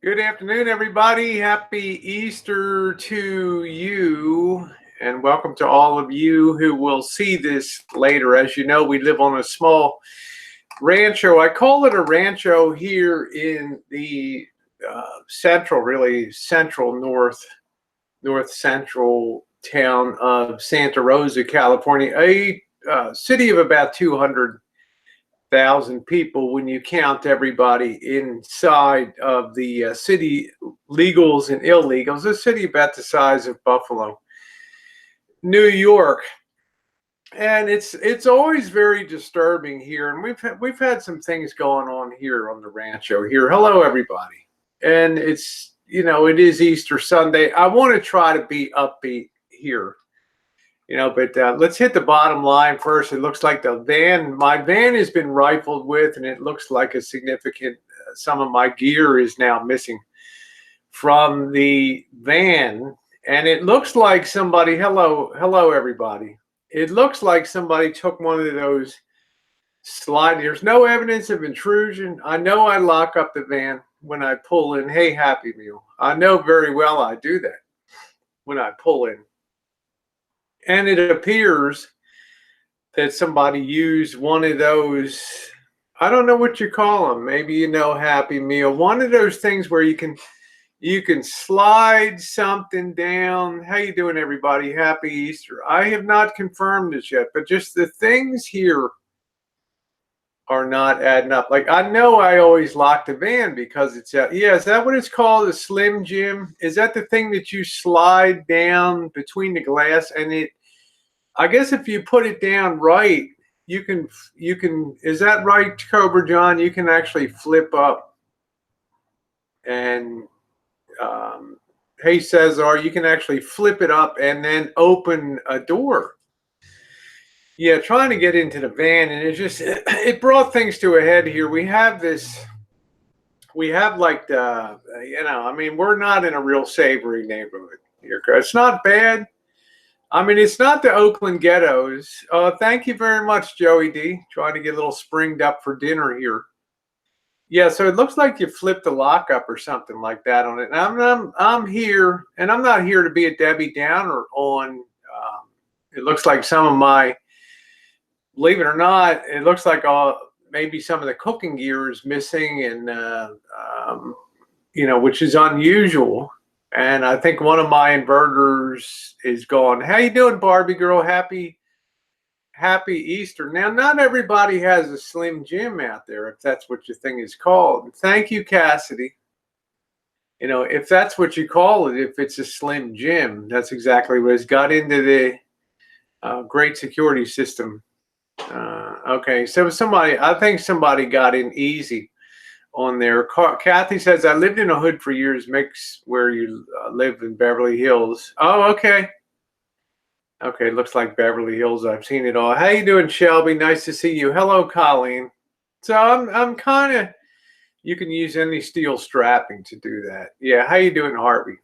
Good afternoon, everybody. Happy Easter to you, and welcome to all of you who will see this later. As you know, we live on a small rancho. I call it a rancho here in the central, really central north central town of Santa Rosa, California, a city of about 200,000 people when you count everybody inside of the city, legals and illegals. A city about the size of Buffalo, New York. And it's always very disturbing here, and we've had some things going on here on the rancho here. Hello, everybody. And it's, it is Easter Sunday. I want to try to be upbeat here, but let's hit the bottom line first. It looks like my van has been rifled with, and it looks like a significant, some of my gear is now missing from the van. And it looks like somebody, hello everybody. It looks like somebody took one of those slide. There's no evidence of intrusion. I know I lock up the van when I pull in. Hey, Happy Meal. I know very well I do that when I pull in. And it appears that somebody used one of those, I don't know what you call them. Maybe Happy Meal. One of those things where you can slide something down. How you doing, everybody? Happy Easter. I have not confirmed this yet, but just the things here are not adding up. Like, I know I always lock the van because it's is that what it's called? A Slim Jim? Is that the thing that you slide down between the glass? And I guess if you put it down right, you can, is that right, Cobra John? You can actually flip up and, hey, Cesar, you can actually flip it up and then open a door. Yeah, trying to get into the van, and it brought things to a head here. We have like we're not in a real savory neighborhood here. It's not bad. I mean, it's not the Oakland ghettos. Thank you very much, Joey D. Trying to get a little springed up for dinner here. Yeah, so it looks like you flipped the lockup or something like that on it. And I'm here, and I'm not here to be a Debbie Downer on. It looks like some of my, believe it or not, it looks like maybe some of the cooking gear is missing, and which is unusual. And I think one of my inverters is gone. How you doing, Barbie girl? Happy Easter. Now, not everybody has a Slim Jim out there, if that's what your thing is called. And thank you, Cassidy. If that's what you call it, if it's a Slim Jim, that's exactly what it's got into the great security system. Okay, so I think somebody got in easy on there. Kathy says, I lived in a hood for years, makes where you live in Beverly Hills. Oh, okay. Okay, looks like Beverly Hills. I've seen it all. How you doing, Shelby? Nice to see you. Hello, Colleen. So I'm kind of, you can use any steel strapping to do that. Yeah, how you doing, Harvey?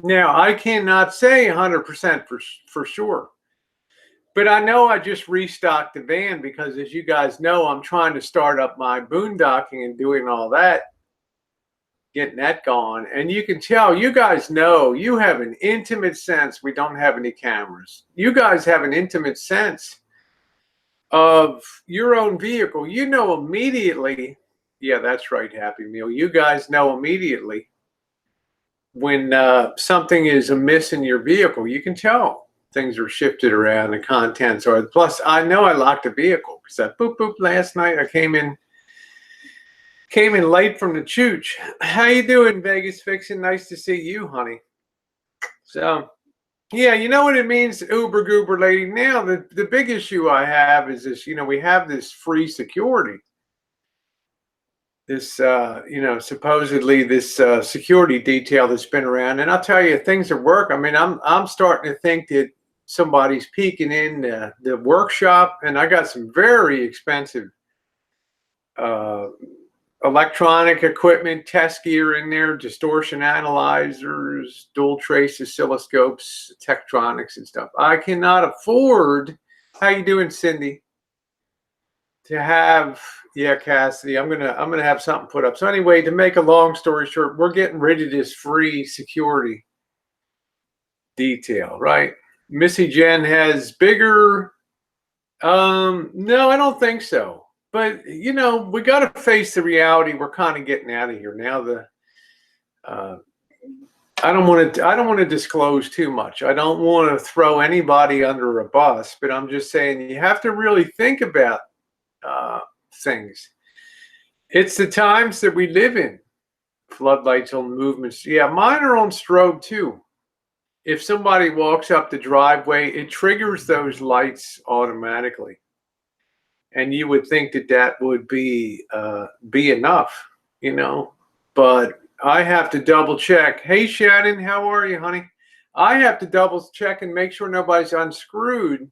Now, I cannot say 100% for sure, but I know I just restocked the van because, as you guys know, I'm trying to start up my boondocking and doing all that, getting that going. And you can tell, you guys know, you have an intimate sense. We don't have any cameras. You guys have an intimate sense of your own vehicle. You know immediately. Yeah, that's right, Happy Meal. You guys know immediately when something is amiss in your vehicle. You can tell things are shifted around, the contents are. Plus, I know I locked the vehicle because that boop last night. I came in late from the chooch. How you doing, Vegas Fixin'? Nice to see you, honey. So, yeah, you know what it means, Uber Goober lady. Now, the big issue I have is this, we have this free security. This, supposedly this security detail that's been around. And I'll tell you, things that work. I mean, I'm starting to think that somebody's peeking in the workshop, and I got some very expensive electronic equipment, test gear in there, distortion analyzers, dual trace oscilloscopes, Tektronix and stuff. I cannot afford, how you doing, Cindy, to have Yeah, Cassidy, I'm gonna have something put up. So anyway, to make a long story short, we're getting rid of this free security detail, right? Missy Jenn has bigger. No, I don't think so. But we got to face the reality. We're kind of getting out of here now. Uh, I don't want to disclose too much. I don't want to throw anybody under a bus. But I'm just saying you have to really think about things. It's the times that we live in. Floodlights on movements. Yeah, mine are on strobe too. If somebody walks up the driveway, it triggers those lights automatically. And you would think that that would be enough, but I have to double check. Hey, Shannon, how are you, honey? I have to double check and make sure nobody's unscrewed.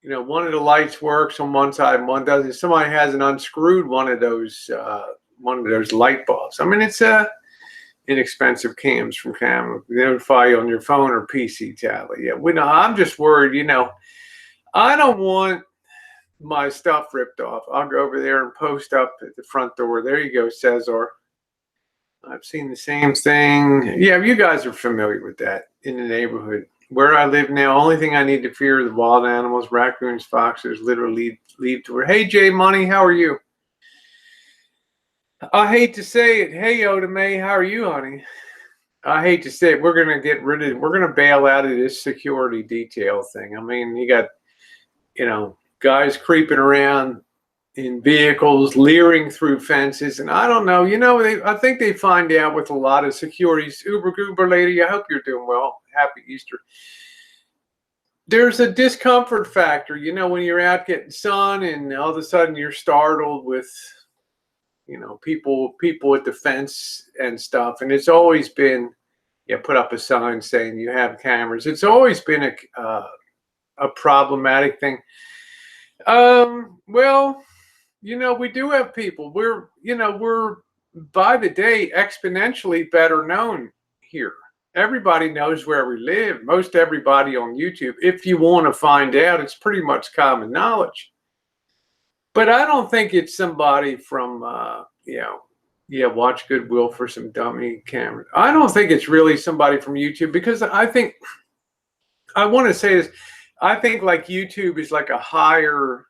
One of the lights works on one side and one doesn't. Somebody hasn't unscrewed one of those light bulbs. I mean, it's inexpensive cams from Cam. They notify you on your phone or PC tablet. Yeah, I'm just worried. I don't want my stuff ripped off. I'll go over there and post up at the front door. There you go, Cesar. I've seen the same thing. Yeah, you guys are familiar with that in the neighborhood. Where I live now, only thing I need to fear are the wild animals, raccoons, foxes, literally leave to where. Hey, Jay Money, how are you? I hate to say it. Hey, Yoda May, how are you, honey? I hate to say it. We're going to bail out of this security detail thing. I mean, you got, guys creeping around in vehicles, leering through fences, and I don't know. I think they find out with a lot of securities. Uber Goober lady, I hope you're doing well. Happy Easter. There's a discomfort factor, when you're out getting sun, and all of a sudden you're startled with, people at the fence and stuff. And it's always been, put up a sign saying you have cameras. It's always been a problematic thing. Well, we do have people. We're by the day exponentially better known here. Everybody knows where we live. Most everybody on YouTube. If you want to find out, it's pretty much common knowledge. But I don't think it's somebody from, watch Goodwill for some dummy cameras. I don't think it's really somebody from YouTube, because I want to say this. I think like YouTube is like a higher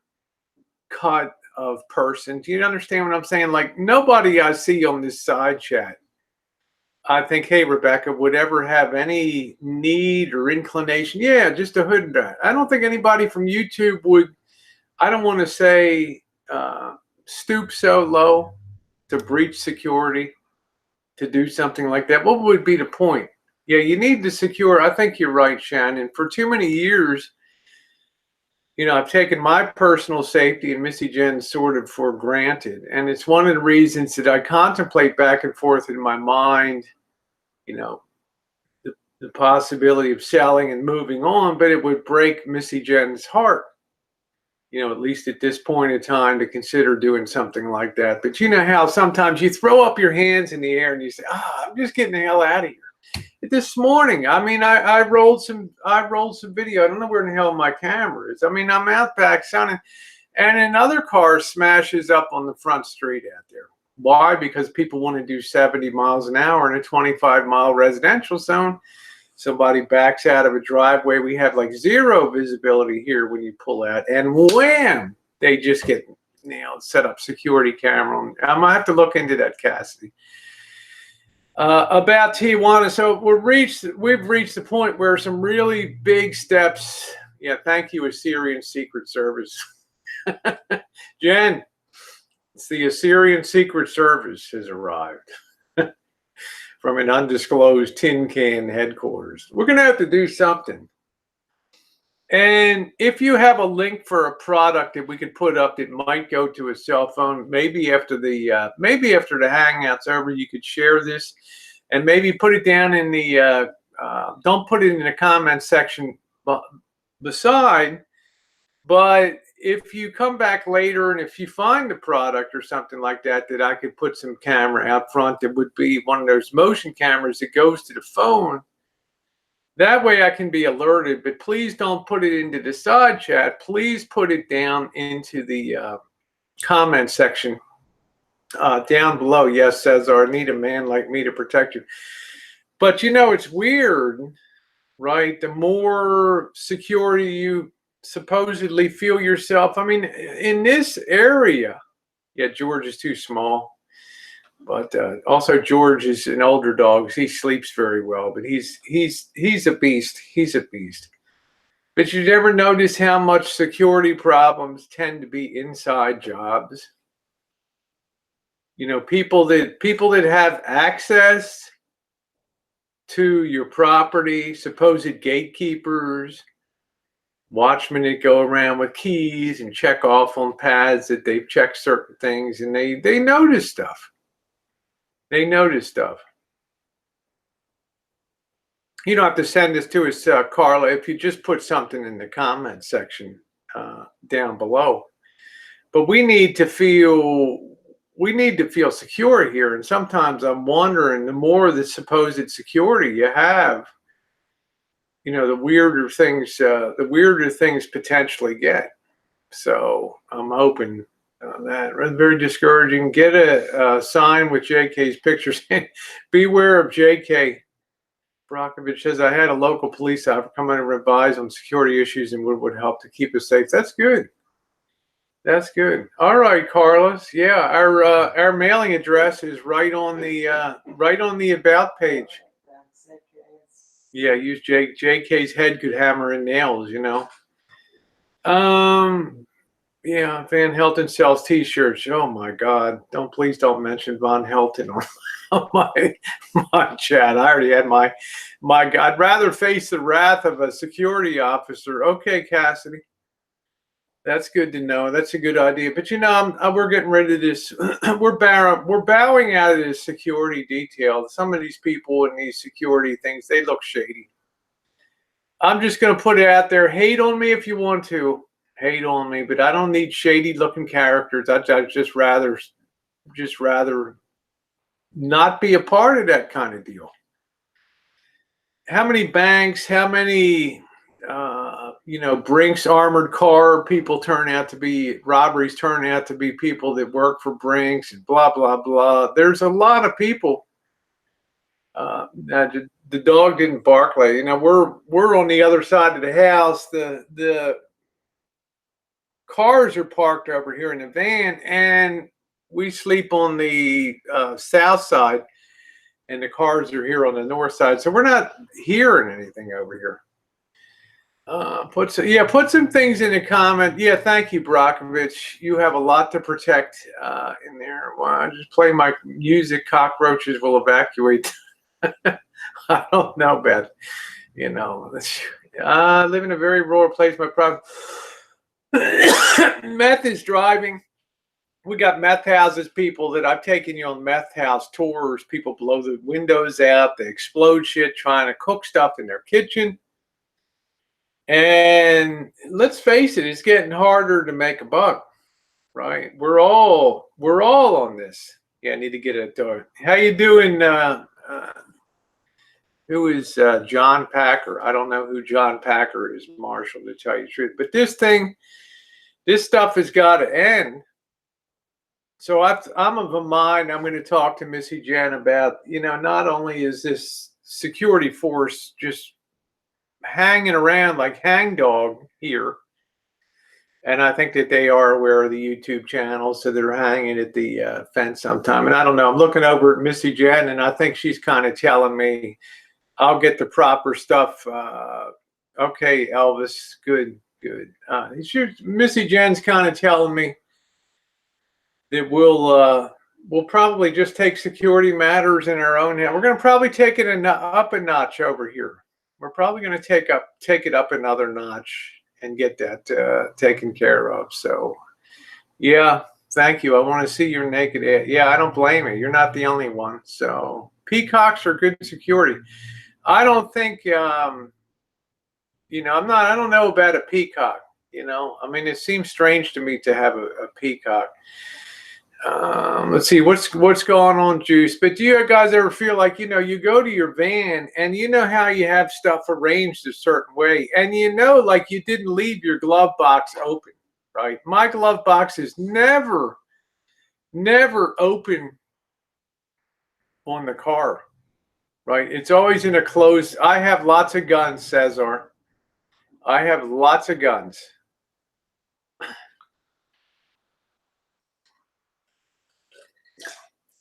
cut of person. Do you understand what I'm saying? Like nobody I see on this side chat, I think, hey, Rebecca, would ever have any need or inclination. Yeah, just a hood and that. I don't think anybody from YouTube would, I don't want to say stoop so low to breach security, to do something like that. What would be the point? Yeah, you need to secure. I think you're right, Shannon. For too many years, I've taken my personal safety and Missy Jen's sort of for granted. And it's one of the reasons that I contemplate back and forth in my mind, the possibility of selling and moving on, but it would break Missy Jen's heart, at least at this point in time, to consider doing something like that. But you know how sometimes you throw up your hands in the air and you say, I'm just getting the hell out of here. This morning, I mean, I rolled some video. I don't know where in the hell my camera is. I mean, I'm out back sunning, and another car smashes up on the front street out there. Why? Because people want to do 70 miles an hour in a 25-mile residential zone. Somebody backs out of a driveway. We have like zero visibility here when you pull out, and wham, they just get set up security camera. I might have to look into that, Cassidy. About Tijuana. So we've reached the point where some really big steps. Yeah, thank you, Assyrian Secret Service. Jen, it's the Assyrian Secret Service has arrived from an undisclosed tin can headquarters. We're going to have to do something. And if you have a link for a product that we could put up that might go to a cell phone, maybe after the Hangout's over, you could share this and maybe put it down in the. Don't put it in the comment section beside, but if you come back later and if you find a product or something like that I could put some camera out front, that would be one of those motion cameras that goes to the phone. That way I can be alerted, but please don't put it into the side chat. Please put it down into the comment section down below. Yes, says, "I need a man like me to protect you." But you know, it's weird, right? The more security you supposedly feel yourself. I mean, in this area, yeah, George is too small. But also George is an older dog. He sleeps very well, but he's a beast. He's a beast. But you never notice how much security problems tend to be inside jobs. You know, people that have access to your property, supposed gatekeepers, watchmen that go around with keys and check off on pads that they've checked certain things, and they notice stuff. They notice stuff. You don't have to send this to us, Carla, if you just put something in the comment section down below. But we need to feel secure here. And sometimes I'm wondering, the more the supposed security you have, you know, the weirder things potentially get. So I'm hoping that. Very discouraging. Get a sign with JK's pictures. Beware of JK. Brockovich says, "I had a local police officer come in and advise on security issues and would help to keep us safe." That's good. That's good. All right, Carlos. Yeah, our mailing address is right on the about page. Yeah, use JK's head could hammer in nails, you know. Yeah, Van Helton sells T-shirts. Oh my God! Please don't mention Von Helton on my chat. I already had my I'd rather face the wrath of a security officer. Okay, Cassidy, that's good to know. That's a good idea. But you know, we're getting rid of this. We're bowing out of this security detail. Some of these people in these security things, they look shady. I'm just going to put it out there. Hate on me if you want to. Hate on me, but I don't need shady looking characters. I'd just rather not be a part of that kind of deal. How many banks, how many Brinks armored car people robberies turn out to be people that work for Brinks, and blah blah blah. There's a lot of people. The dog didn't bark like, you know, we're on the other side of the house. The cars are parked over here in the van, and we sleep on the south side, and the cars are here on the north side. So we're not hearing anything over here. Put some things in the comment. Yeah, thank you, Brockovich. You have a lot to protect in there. Well, I just play my music. Cockroaches will evacuate. I don't know, Beth. You know, I live in a very rural place. My problem. Meth is driving. We got meth houses, people that I've taken you on meth house tours. People blow the windows out. They explode shit trying to cook stuff in their kitchen. And let's face it, it's getting harder to make a buck, right? We're all on this. Yeah, I need to get it. How you doing? Who is John Packer? I don't know who John Packer is, Marshall, to tell you the truth. But this stuff has got to end. So I'm of a mind, I'm going to talk to Missy Jenn about, you know, not only is this security force just hanging around like hangdog here, and I think that they are aware of the YouTube channel, so they're hanging at the fence sometime. And I don't know, I'm looking over at Missy Jenn, and I think she's kind of telling me I'll get the proper stuff. Okay, Elvis, good. Missy Jenn's kind of telling me that we'll probably just take security matters in our own hand. We're going to probably take it up a notch over here. We're probably going to take it up another notch and get that taken care of. So, yeah, thank you. I want to see your naked ass. Yeah, I don't blame you. You're not the only one. So, peacocks are good security. I don't think, I don't know about a peacock. You know, I mean, it seems strange to me to have a peacock. Let's see what's going on, Juice. But do you guys ever feel like, you know, you go to your van and you know how you have stuff arranged a certain way, and you know, like you didn't leave your glove box open. right? My glove box is never open on the car, right? It's always in a closed. I have lots of guns, Cesar. I have lots of guns.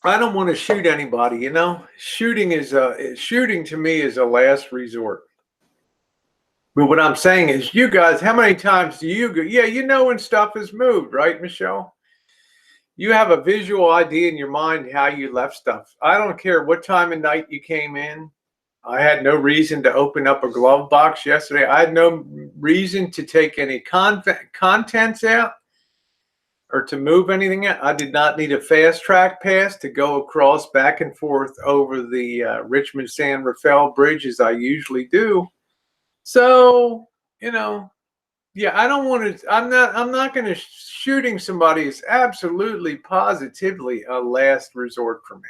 I don't want to shoot anybody, you know. Shooting to me is a last resort. But what I'm saying is, you guys, how many times do you go? Yeah, you know when stuff is moved, right, Michelle? You have a visual idea in your mind how you left stuff. I don't care what time of night you came in. I had no reason to open up a glove box yesterday. I had no reason to take any contents out or to move anything out. I did not need a fast track pass to go across back and forth over the Richmond San Rafael Bridge as I usually do. So, you know, yeah, I don't want to, I'm not going to, shooting somebody is absolutely, positively a last resort for me.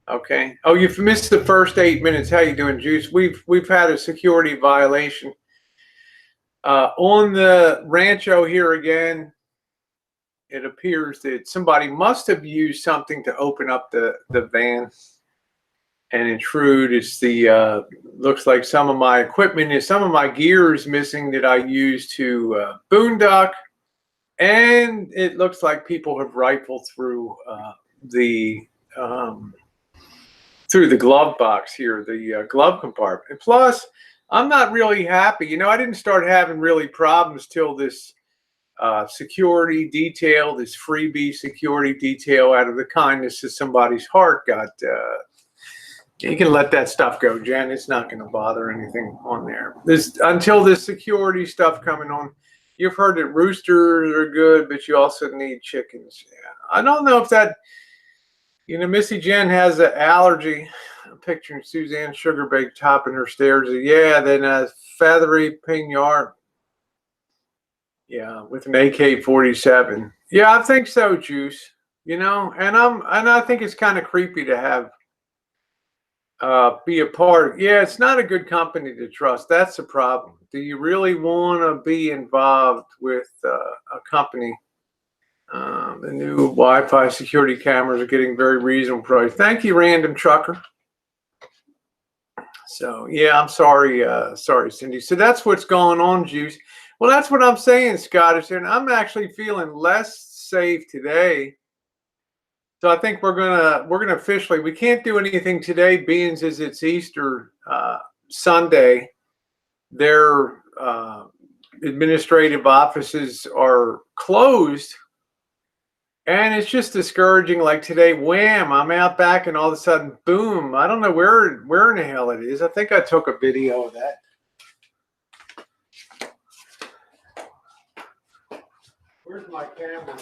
Okay. Oh, you've missed the first 8 minutes. How you doing, Juice? We've had a security violation on the Rancho here again. It appears that somebody must have used something to open up the van and intrude. It's the looks like some of my equipment some of my gear is missing that I use to boondock, and it looks like people have rifled through the glove box here, the glove compartment. And plus, I'm not really happy. You know, I didn't start having really problems till this security detail, this freebie security detail, out of the kindness of somebody's heart, got you can let that stuff go, Jen. It's not going to bother anything on there. Until this security stuff coming on. You've heard that roosters are good, but you also need chickens. Yeah. I don't know if that, you know, Missy Jenn has an allergy. I'm picturing Suzanne Sugarbake topping her stairs. Yeah, then a feathery pinard. Yeah, with an AK-47. Yeah, I think so, Juice. You know, and I think it's kind of creepy to have be a part. Yeah, it's not a good company to trust. That's the problem. Do you really want to be involved with a company? The new Wi-Fi security cameras are getting very reasonable price. Thank you, Random Trucker. So yeah, I'm sorry, sorry, Cindy. So that's what's going on, Juice. Well, that's what I'm saying, Scottish, and I'm actually feeling less safe today. So I think we're gonna officially, we can't do anything today, being as it's Easter Sunday. Their administrative offices are closed, and it's just discouraging. Like today, wham! I'm out back, and all of a sudden, boom! I don't know where in the hell it is. I think I took a video of that. Where's my camera?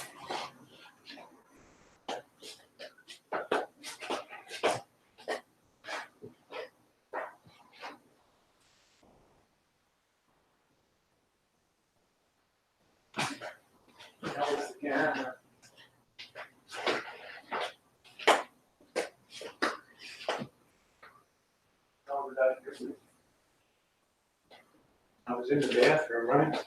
I was in the bathroom, right?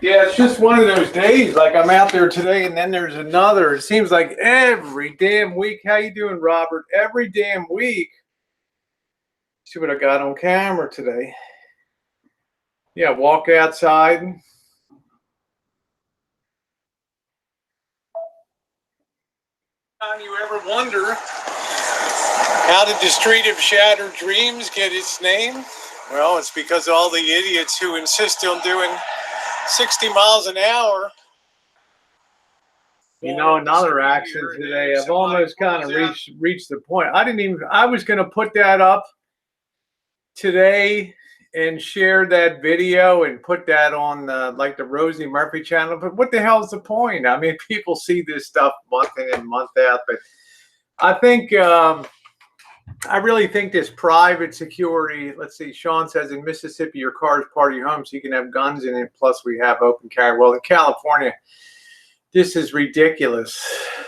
Yeah, it's just one of those days. Like I'm out there today, and then there's another. It seems like every damn week. How you doing, Robert? Every damn week. See what I got on camera today. Yeah, walk outside. Time you ever wonder, how did the Street of Shattered Dreams get its name? Well, it's because all the idiots who insist on doing 60 miles an hour. You know, another accident today. I've almost kind of reached the point. I was going to put that up today and share that video and put that on like the Rosie Murphy channel. But what the hell is the point? I mean, people see this stuff month in and month out. But I think I really think this private security, let's see, Sean says in Mississippi, your car is part of your home, so you can have guns in it. Plus, we have open carry. Well, in California, this is ridiculous.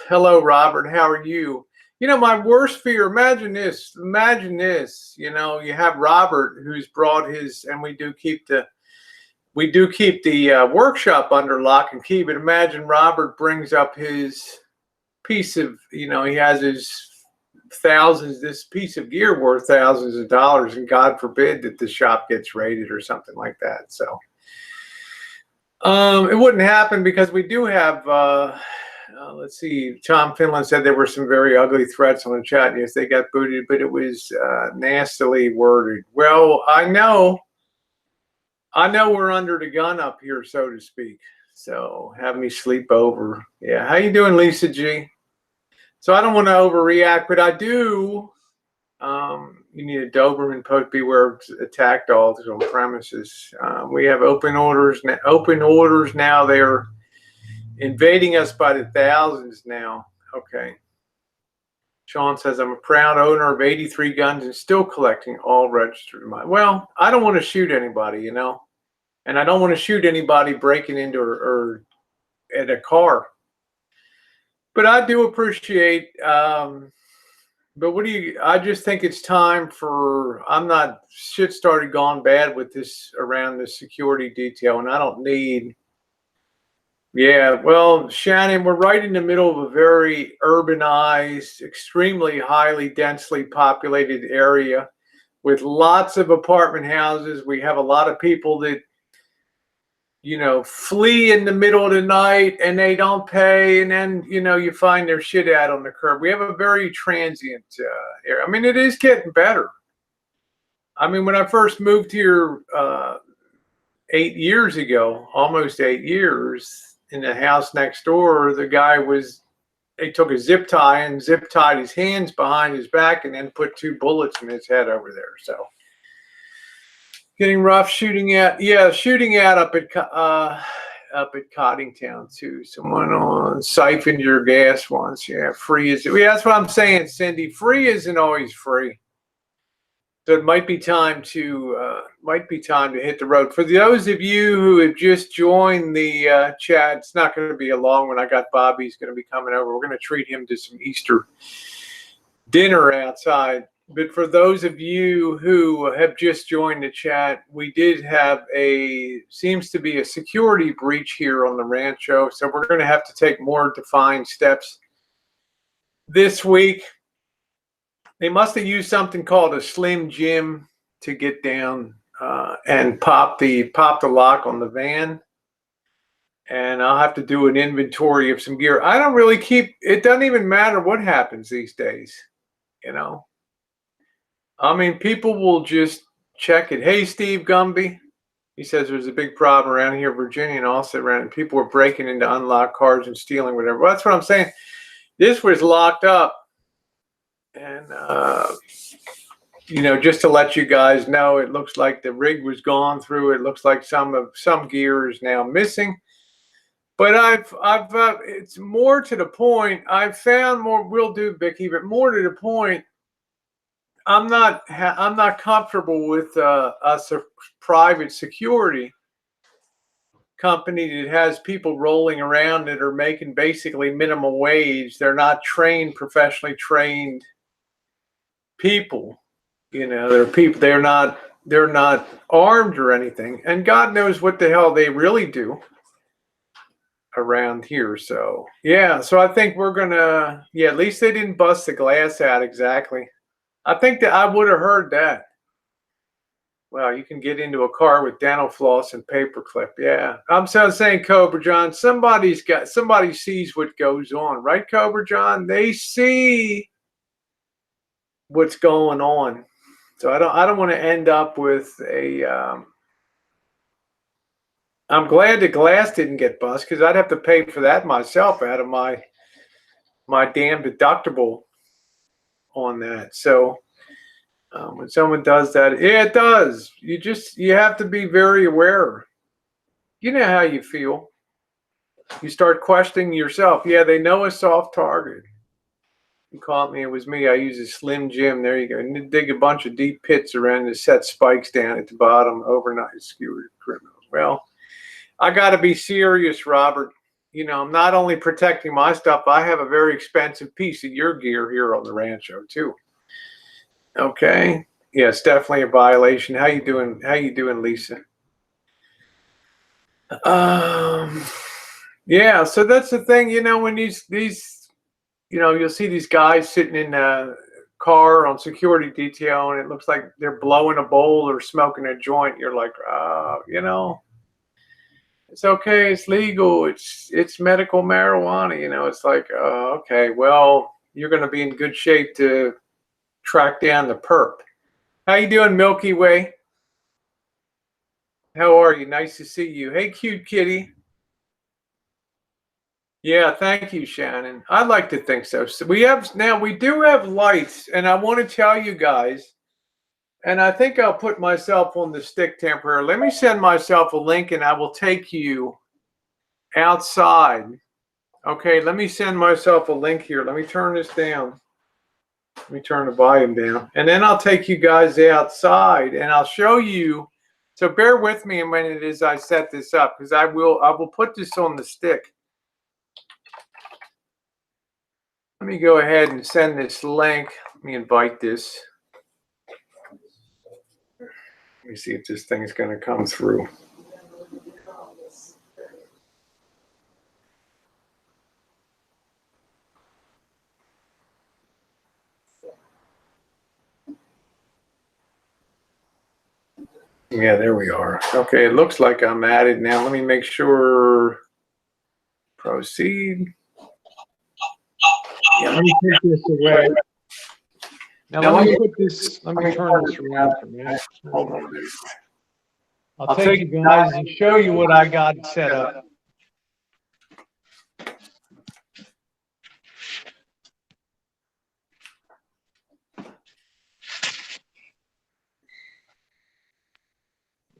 Hello, Robert. How are you? You know, my worst fear, imagine this. Imagine this. You know, you have Robert who's brought his, and we do keep the workshop under lock and key, but imagine Robert brings up his piece of, you know, he has his this piece of gear worth thousands of dollars, and God forbid that the shop gets raided or something like that. So it wouldn't happen because we do have let's see, Tom Finland said there were some very ugly threats on the chat. Yes, they got booted, but it was nastily worded. Well, I know we're under the gun up here, so to speak. So have me sleep over. Yeah, how you doing, Lisa G? So I don't want to overreact, but I do. You need a Doberman post, beware of attack dogs on premises. We have open orders now. They're invading us by the thousands now. Okay. Sean says, I'm a proud owner of 83 guns and still collecting all registered. Well, I don't want to shoot anybody, you know, and I don't want to shoot anybody breaking into or at a car. But I do appreciate, but I just think it's time for, shit started gone bad with this around the security detail, and I don't need, yeah, well, Shannon, we're right in the middle of a very urbanized, extremely highly densely populated area with lots of apartment houses. We have a lot of people that, you know, flee in the middle of the night and they don't pay, and then, you know, you find their shit out on the curb. We have a very transient area. I mean, it is getting better. I mean, when I first moved here 8 years ago, almost 8 years, in the house next door, the guy they took a zip tie and zip tied his hands behind his back and then put 2 bullets in his head over there. So getting rough, shooting out up at Coddingtown too. Someone siphoned your gas once. Yeah, free is. Yeah, that's what I'm saying, Cindy. Free isn't always free. So it might be time to hit the road. For those of you who have just joined the chat, it's not going to be a long one. I got Bobby's going to be coming over. We're going to treat him to some Easter dinner outside. But for those of you who have just joined the chat, we did have seems to be a security breach here on the Rancho. So we're going to have to take more defined steps this week. They must have used something called a Slim Jim to get down and pop the lock on the van. And I'll have to do an inventory of some gear. I don't really it doesn't even matter what happens these days, you know. I mean, people will just check it. Hey, Steve Gumby. He says there's a big problem around here, Virginia, and also around. People were breaking into unlocked cars and stealing whatever. Well, that's what I'm saying. This was locked up. And, you know, just to let you guys know, it looks like the rig was gone through. It looks like some gear is now missing. But it's more to the point. I've found more. Will do, Vicky. But more to the point. I'm not comfortable with a private security company that has people rolling around that are making basically minimum wage. They're not professionally trained people. You know, they're people. They're not armed or anything, and God knows what the hell they really do around here. So yeah, so I think we're gonna. Yeah, at least they didn't bust the glass out exactly. I think that I would have heard that. Well, you can get into a car with dental floss and paperclip. Yeah. I'm saying, Cobra John, somebody sees what goes on, right, Cobra John? They see what's going on. So I don't want to end up with I'm glad the glass didn't get bust, because I'd have to pay for that myself out of my damn deductible on that. So when someone does that, yeah, it does. You have to be very aware. You know how you feel. You start questioning yourself. Yeah, they know a soft target. You caught me. It was me. I use a Slim Jim. There you go. And dig a bunch of deep pits around to set spikes down at the bottom. Overnight skewered criminals. Well, I got to be serious, Robert. You know, I'm not only protecting my stuff. I have a very expensive piece of your gear here on the Rancho too. Okay. Yeah, it's definitely a violation. How you doing? How you doing, Lisa? Yeah. So that's the thing. You know, when these you know, you'll see these guys sitting in a car on security detail, and it looks like they're blowing a bowl or smoking a joint. You're like, you know, it's okay, it's legal, it's medical marijuana. You know, it's like, okay, well, you're going to be in good shape to track down the perp. How you doing, Milky Way? How are you? Nice to see you. Hey, cute kitty. Yeah, thank you, Shannon. I'd like to think so. So we do have lights, and I want to tell you guys, and I think I'll put myself on the stick temporarily. Let me send myself a link, and I will take you outside. Okay, let me send myself a link here. Let me turn this down. Let me turn the volume down, and then I'll take you guys outside, and I'll show you. So bear with me a minute as I set this up, because I will put this on the stick. Let me go ahead and send this link. Let me invite this. Let me see if this thing is going to come through. Yeah, there we are. Okay, it looks like I'm at it now. Let me make sure. Proceed. Yeah, let me take this away. Now let me put this, let me turn this around for a minute. Hold on a minute. I'll take you guys and show you what I got set up.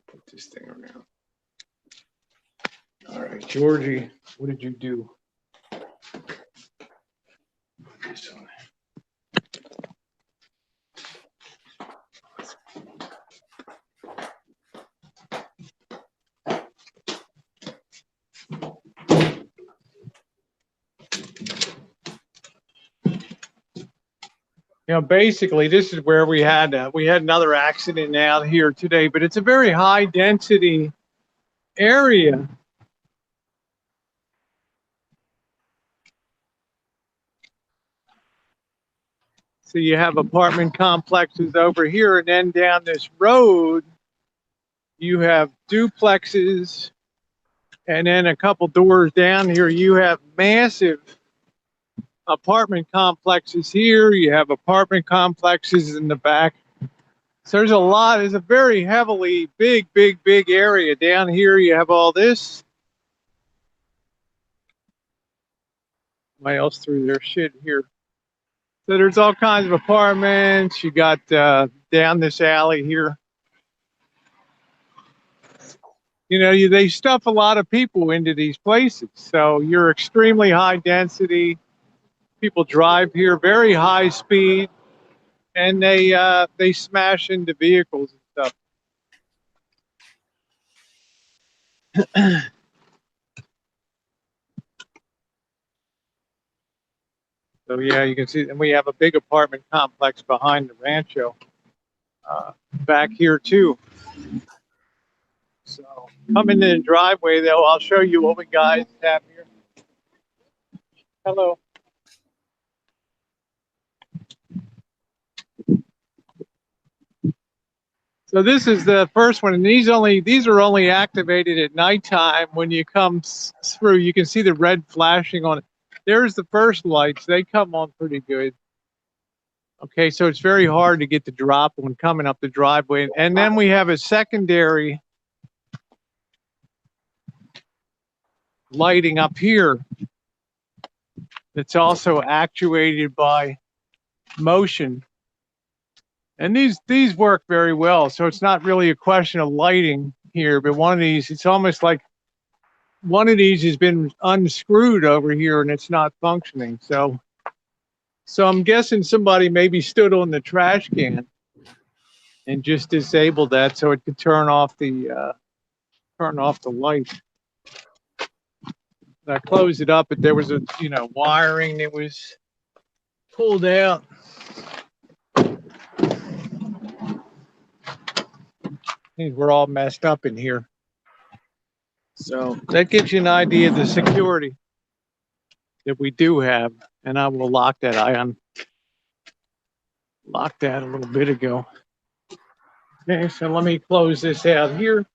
Put this thing around. All right, Georgie, what did you do? This one. You know, basically, this is where we had another accident out here today, but it's a very high density area. So you have apartment complexes over here, and then down this road, you have duplexes, and then a couple doors down here, you have massive apartment complexes here. You have apartment complexes in the back. So there's a very heavily big area. Down here you have all this. Somebody else threw their shit here. So there's all kinds of apartments. You got down this alley here. You know, they stuff a lot of people into these places. So you're extremely high density. People drive here very high speed, and they smash into vehicles and stuff. So yeah, you can see, and we have a big apartment complex behind the Rancho back here too. So coming in the driveway though, I'll show you what we guys have here. Hello. So this is the first one, and these are only activated at nighttime. When you come through, you can see the red flashing on it. There's the first lights. They come on pretty good. Okay, so it's very hard to get the drop when coming up the driveway. And then we have a secondary lighting up here that's also actuated by motion. And these work very well. So it's not really a question of lighting here, but one of these, it's almost like one of these has been unscrewed over here and it's not functioning. So So I'm guessing somebody maybe stood on the trash can and just disabled that so it could turn off the light. I closed it up, but there was a wiring that was pulled out. Things were all messed up in here. So that gives you an idea of the security that we do have. And I will lock that. I unlocked that a little bit ago. Okay, so let me close this out here.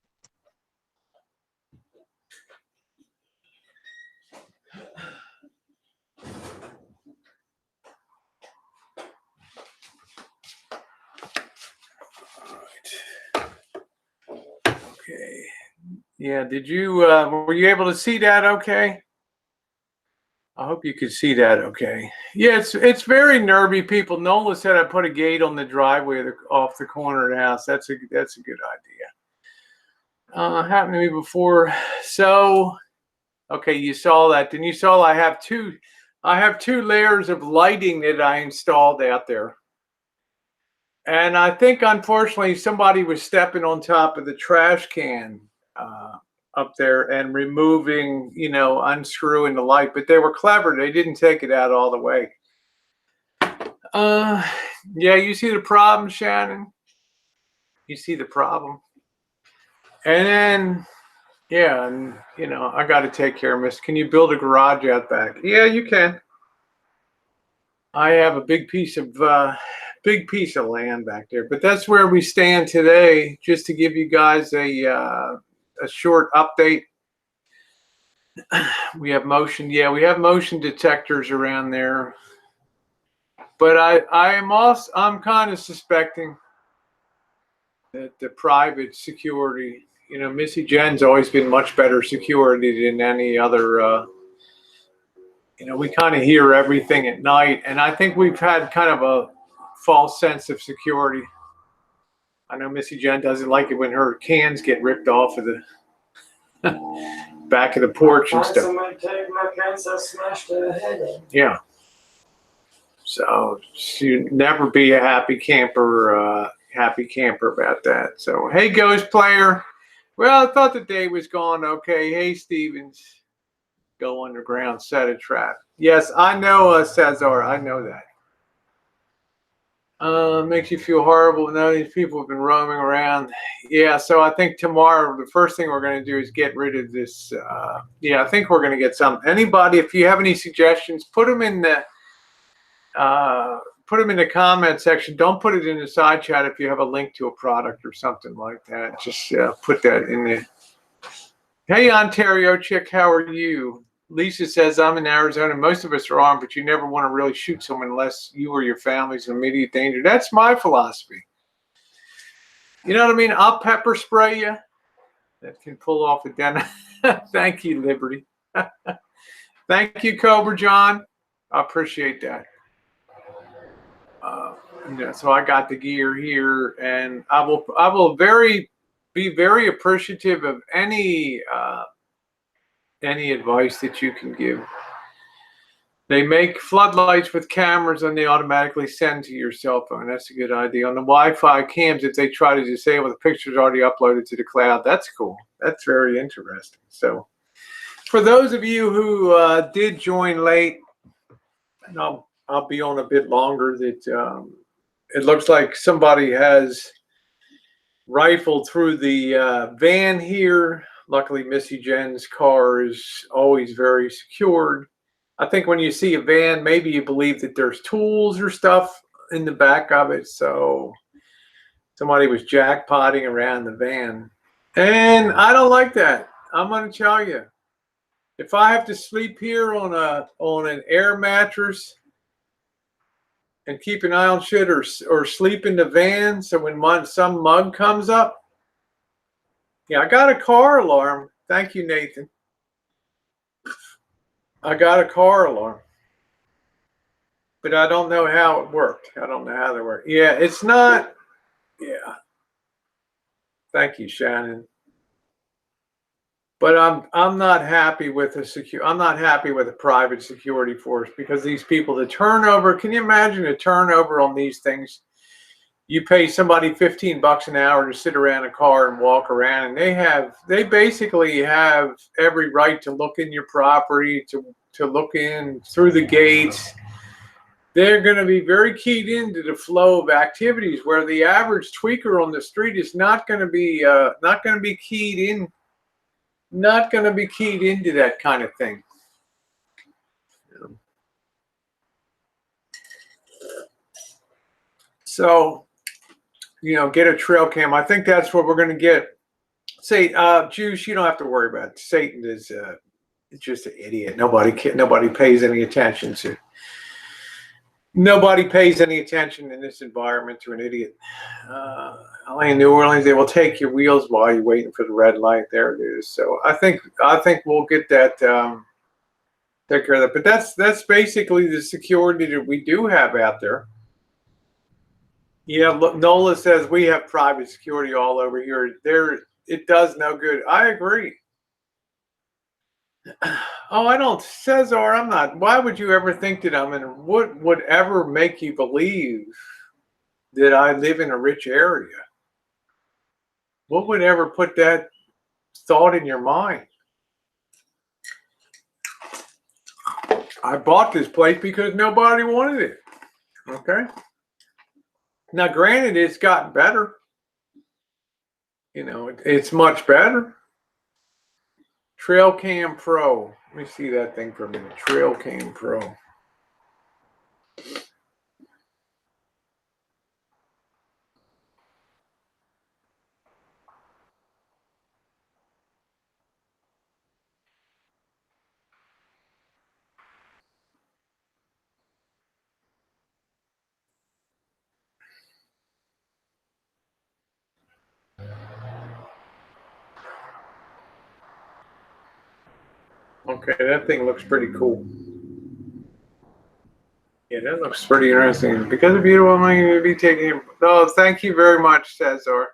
Okay. Yeah, did you, were you able to see that okay? I hope you could see that okay. Yeah, it's very nervy, people. Nola said I put a gate on the driveway off the corner of the house. That's a good idea. Happened to me before. So, okay, you saw that. Then you saw I have two layers of lighting that I installed out there. And I think, unfortunately, somebody was stepping on top of the trash can up there and removing, unscrewing the light. But they were clever. They didn't take it out all the way. Yeah, you see the problem, Shannon? You see the problem? And then, yeah, and, I got to take care of this. Can you build a garage out back? Yeah, you can. I have a big piece of land back there, but that's where we stand today. Just to give you guys a short update. We have motion. Yeah, we have motion detectors around there, but I'm kind of suspecting that the private security, Missy Jenn's always been much better security than any other. We kind of hear everything at night, and I think we've had kind of a false sense of security. I know Missy Jenn doesn't like it when her cans get ripped off of the back of the porch and stuff. Somebody take my cans, I smashed their head in. Yeah. So you never be a happy camper about that. So hey, Ghost Player. Well, I thought the day was gone okay. Hey, Stevens. Go underground, set a trap. Yes, I know, Cesar. I know that. Makes you feel horrible. None of these people have been roaming around. Yeah, so I think tomorrow the first thing we're going to do is get rid of this. Yeah, I think we're going to get some. Anybody, if you have any suggestions, put them in the comment section. Don't put it in the side chat if you have a link to a product or something like that. Just put that in there. Hey, Ontario chick, how are you? Lisa says, I'm in Arizona. Most of us are armed, but you never want to really shoot someone unless you or your family's in immediate danger. That's my philosophy. You know what I mean? I'll pepper spray you. That can pull off a den. Thank you, Liberty. Thank you, Cobra John. I appreciate that. So I got the gear here, and I will be very appreciative of any advice that you can give. They make floodlights with cameras and they automatically send to your cell phone. That's a good idea. On the Wi-Fi cams, if they try to disable, the picture's already uploaded to the cloud. That's cool. That's very interesting. So for those of you who did join late, and I'll be on a bit longer, that it looks like somebody has rifled through the van here. Luckily, Missy Jenn's car is always very secured. I think when you see a van, maybe you believe that there's tools or stuff in the back of it. So somebody was jackpotting around the van. And I don't like that. I'm going to tell you. If I have to sleep here on an air mattress and keep an eye on shit or sleep in the van, so when some mug comes up, yeah, I got a car alarm. Thank you, Nathan. I got a car alarm. But I don't know how it worked. I don't know how they work. Yeah, it's not. Yeah. Thank you, Shannon. But I'm not happy with I'm not happy with a private security force, because these people, the turnover, can you imagine the turnover on these things? You pay somebody $15 an hour to sit around a car and walk around, and they basically have every right to look in your property, to look in through the gates. They're going to be very keyed into the flow of activities, where the average tweaker on the street is not going to be keyed in, not going to be keyed into that kind of thing. So, get a trail cam. I think that's what we're going to get. Say, Juice, you don't have to worry about it. Satan is just an idiot. Nobody pays any attention to. Nobody pays any attention in this environment to an idiot. Only in New Orleans, they will take your wheels while you're waiting for the red light. There it is. So I think we'll get that, take care of that. But that's basically the security that we do have out there. Yeah, look, Nola says we have private security all over here. It does no good. I agree. Oh, I don't, Cesar, I'm not. Why would you ever think that I'm in? What would ever make you believe that I live in a rich area? What would ever put that thought in your mind? I bought this place because nobody wanted it. Okay. Now, granted, it's gotten better. It's much better. Trail Cam Pro. Let me see that thing for a minute. Trail Cam Pro. Okay, that thing looks pretty cool. Yeah, that looks pretty interesting. Because of you, I'm going to be taking. Oh, thank you very much, Cesar.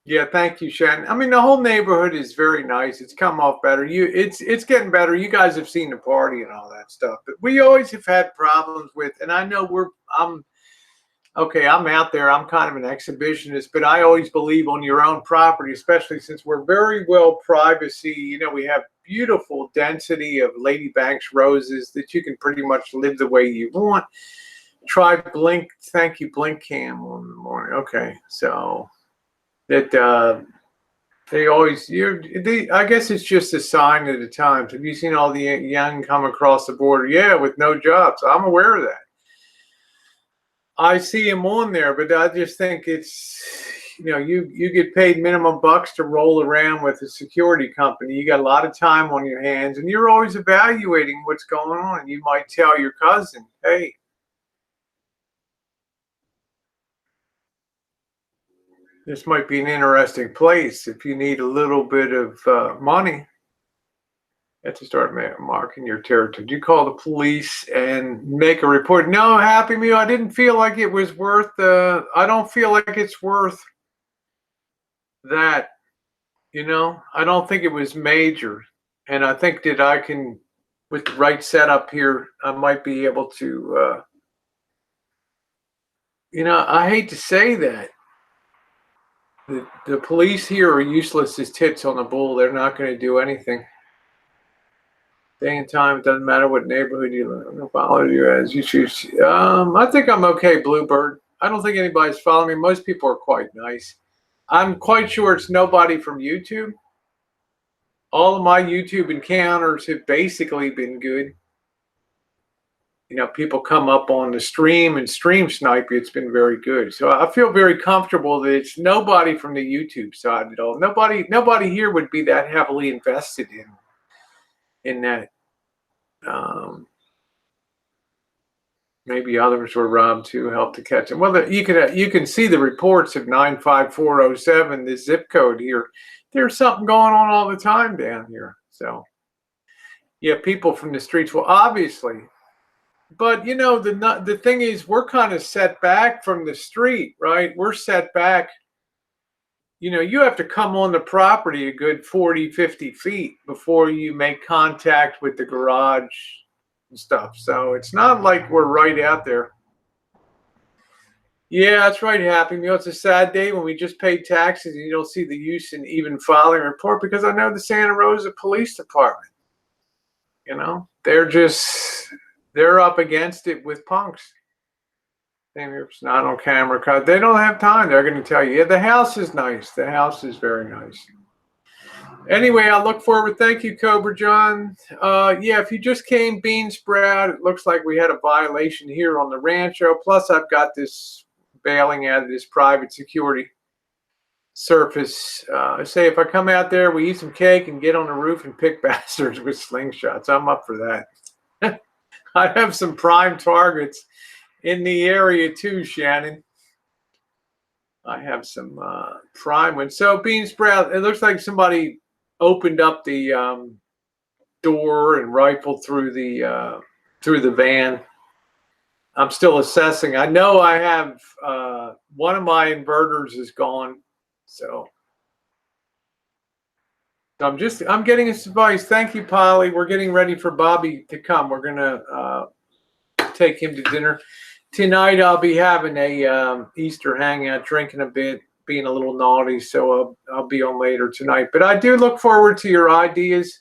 Yeah, thank you, Shannon. I mean, the whole neighborhood is very nice. It's come off better. It's getting better. You guys have seen the party and all that stuff, but we always have had problems with. And I know I'm out there. I'm kind of an exhibitionist, but I always believe on your own property, especially since we're very well privacy. We have beautiful density of Lady Banks roses that you can pretty much live the way you want. Try Blink. Thank you, Blink Cam on the morning. Okay, so that they always I guess it's just a sign of the times. Have you seen all the young come across the border? Yeah, with no jobs. I'm aware of that. I see him on there, but I just think it's, you get paid minimum bucks to roll around with a security company. You got a lot of time on your hands, and you're always evaluating what's going on. You might tell your cousin, hey, this might be an interesting place if you need a little bit of money. You have to start marking your territory. Do you call the police and make a report? No, Happy Meal, I didn't feel like it was worth, I don't feel like it's worth that. I don't think it was major. And I think that I can, with the right setup here, I might be able to, I hate to say that. The police here are useless as tits on a bull. They're not going to do anything. Day and time, it doesn't matter what neighborhood you live in. I'm going to follow you as you choose. I think I'm okay, Bluebird. I don't think anybody's following me. Most people are quite nice. I'm quite sure it's nobody from YouTube. All of my YouTube encounters have basically been good. People come up on the stream and stream snipe you. It's been very good. So I feel very comfortable that it's nobody from the YouTube side at all. Nobody here would be that heavily invested in that. Maybe others were robbed too, helped to catch them. Well, you can see the reports of 95407, the zip code here. There's something going on all the time down here. So, yeah, people from the streets will obviously. But, the thing is, we're kind of set back from the street, right? We're set back. you know, you have to come on the property a good 40, 50 feet before you make contact with the garage and stuff. So it's not like we're right out there. Yeah, that's right, Happy Meal. It's a sad day when we just paid taxes and you don't see the use in even filing a report, because I know the Santa Rosa Police Department, you know, they're up against it with punks. It's not on camera because they don't have time. They're going to tell you, yeah, the house is nice. The house is very nice. Anyway, I look forward. Thank you, Cobra John. Yeah, if you just came, Bean Sprout, it looks like we had a violation here on the Rancho. Plus, I've got this bailing out of this private security surface. Say if I come out there, we eat some cake and get on the roof and pick bastards with slingshots. I'm up for that. I have some prime targets in the area too, Shannon. I have some prime ones. So Bean Sprout, it looks like somebody opened up the door and rifled through the van. I'm still assessing. I know I have one of my inverters is gone, so I'm getting his advice. Thank you, Polly. We're getting ready for Bobby to come. We're gonna take him to dinner tonight. I'll be having a Easter hangout, drinking a bit, being a little naughty, so I'll be on later tonight. But I do look forward to your ideas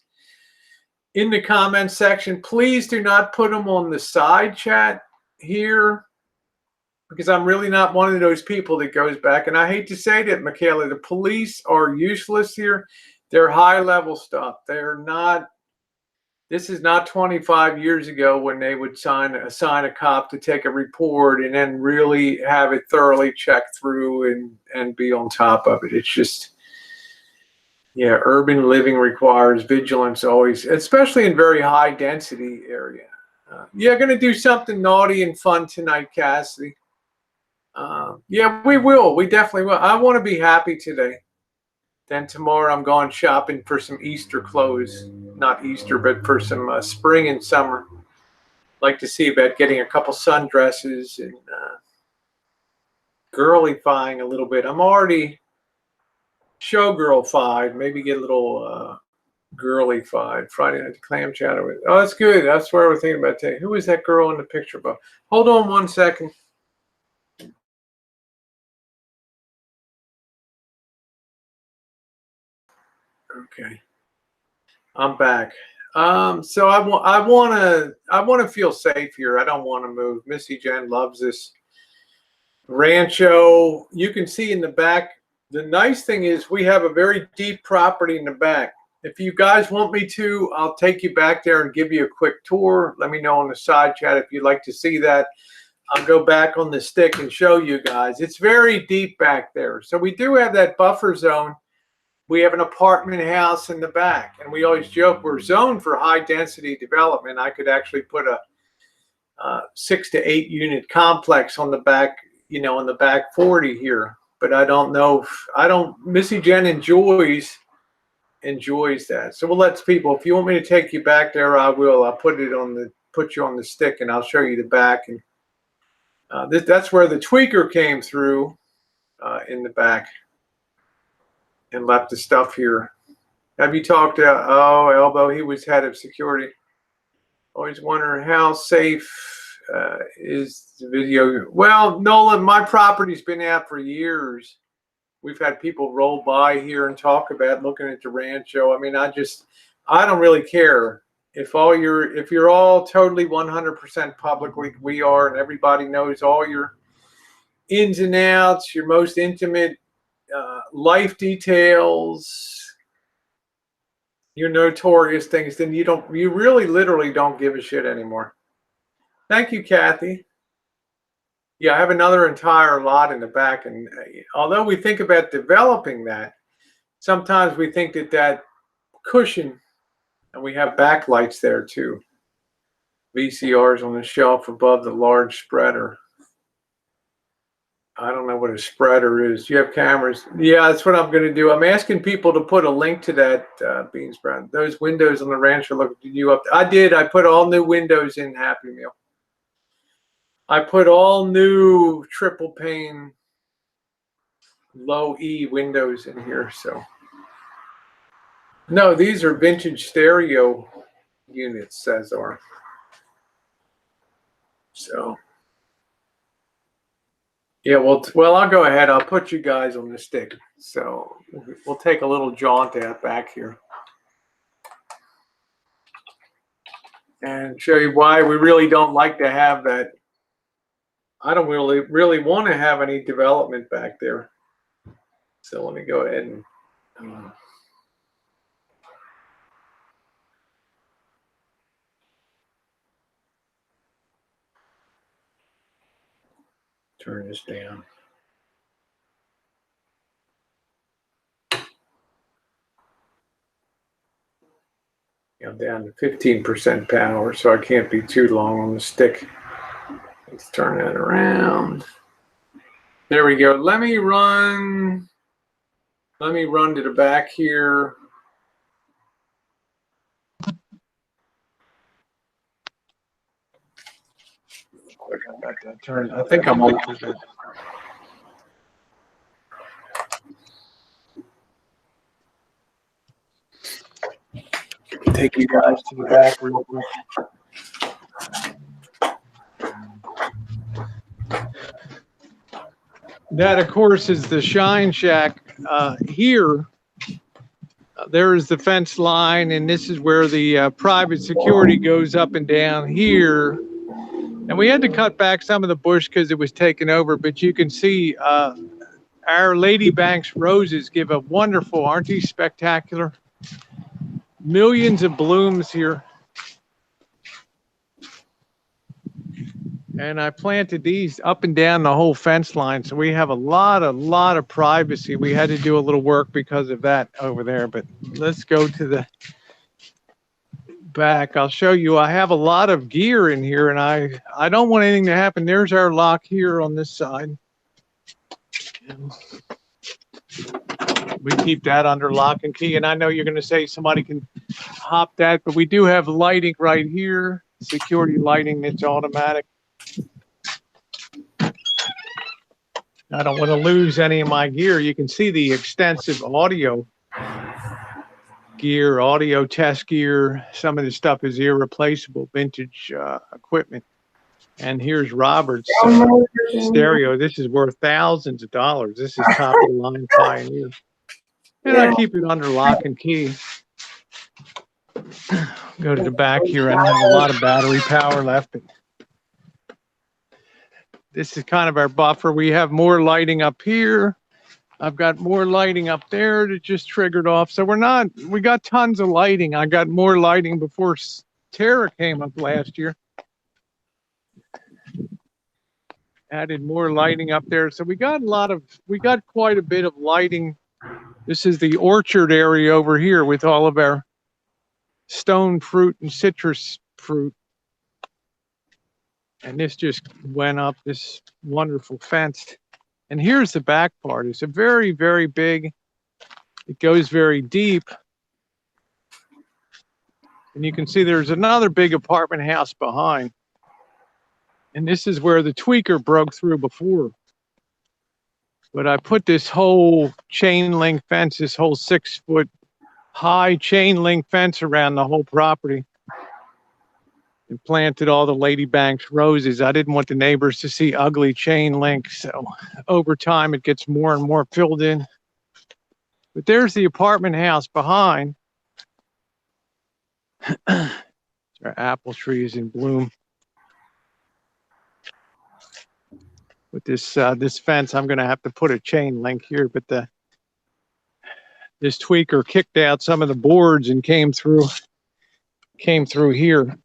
in the comment section. Please do not put them on the side chat here, because I'm really not one of those people that goes back. And I hate to say that, Michaela, the police are useless here. They're high level stuff. They're not. This is not 25 years ago when they would assign a cop to take a report and then really have it thoroughly checked through and be on top of it. It's just, yeah, urban living requires vigilance always, especially in very high density area. Yeah, going to do something naughty and fun tonight, Cassidy. Yeah, we will. We definitely will. I want to be happy today. Then tomorrow I'm going shopping for some Easter clothes. Not Easter, but for some spring and summer. Like to see about getting a couple sundresses and girly-fying a little bit. I'm already showgirl-fied. Maybe get a little girly-fied. Friday night clam chowder with. Oh, that's good. That's what I was thinking about today. Who is that girl in the picture? About? Hold on 1 second. Okay, I'm back. So I want to feel safe here. I don't want to move. Missy Jenn loves this Rancho. You can see in the back. The nice thing is we have a very deep property in the back. If you guys want me to, I'll take you back there and give you a quick tour. Let me know on the side chat if you'd like to see that. I'll go back on the stick and show you guys. It's very deep back there. So we do have that buffer zone. We have an apartment house in the back, and we always joke we're zoned for high density development. I could actually put a 6 to 8 unit complex on the back, you know, on the back 40 here. But I don't know if Missy Jenn enjoys that. So we'll let people, if you want me to take you back there, I will. I'll put you on the stick and I'll show you the back. And that's where the tweaker came through in the back and left the stuff here. Have you talked to Elbow? He was head of security. Always wondering how safe is the video. Well, Nolan, my property's been out for years. We've had people roll by here and talk about looking at the Rancho. I mean, I don't really care if you're all totally 100% public like we are, and everybody knows all your ins and outs, your most intimate life details, your notorious things, then you really literally don't give a shit anymore. Thank you, Kathy. Yeah, I have another entire lot in the back, and although we think about developing that, sometimes we think that cushion, and we have backlights there too. VCRs on the shelf above the large spreader. I don't know what a spreader is. Do you have cameras? Yeah, that's what I'm going to do. I'm asking people to put a link to that Bean Sprout. Those windows on the Rancho look you up. I did. I put all new windows in Happy Meal. I put all new triple pane low E windows in here. So no, these are vintage stereo units, says are. So yeah, well, I'll go ahead. I'll put you guys on the stick. So we'll take a little jaunt out back here and show you why we really don't like to have that. I don't really want to have any development back there. So let me go ahead and turn this down. I'm down to 15% power, so I can't be too long on the stick. Let's turn that around. There we go. Let me run to the back here. I think I'm on. Take you guys to the back real quick. That, of course, is the Shine Shack. Here, there is the fence line, and this is where the private security goes up and down here. And we had to cut back some of the bush because it was taken over, but you can see our Lady Banks roses give a wonderful, aren't these spectacular? Millions of blooms here. And I planted these up and down the whole fence line, so we have a lot of privacy. We had to do a little work because of that over there, but let's go to the back. I'll show you. I have a lot of gear in here, and I don't want anything to happen. There's our lock here on this side. We keep that under lock and key, and I know you're going to say somebody can hop that, but we do have lighting right here, security lighting that's automatic. I don't want to lose any of my gear. You can see the extensive audio gear, audio test gear. Some of this stuff is irreplaceable, vintage equipment. And here's Robert's stereo. This is worth thousands of dollars. This is top of the line Pioneer. And I keep it under lock and key. Go to the back here. I have a lot of battery power left. This is kind of our buffer. We have more lighting up here. I've got more lighting up there that just triggered off. So we got tons of lighting. I got more lighting before Terra came up last year. Added more lighting up there. So we got quite a bit of lighting. This is the orchard area over here with all of our stone fruit and citrus fruit. And this just went up this wonderful fence. And here's the back part. It's a very, very big, it goes very deep. And you can see there's another big apartment house behind. And this is where the tweaker broke through before. But I put this whole chain link fence, this whole 6-foot high chain link fence around the whole property. And planted all the Lady Banks roses. I didn't want the neighbors to see ugly chain link, so over time it gets more and more filled in. But there's the apartment house behind. Our apple tree is in bloom. With this this fence, I'm going to have to put a chain link here, but this tweaker kicked out some of the boards and came through here.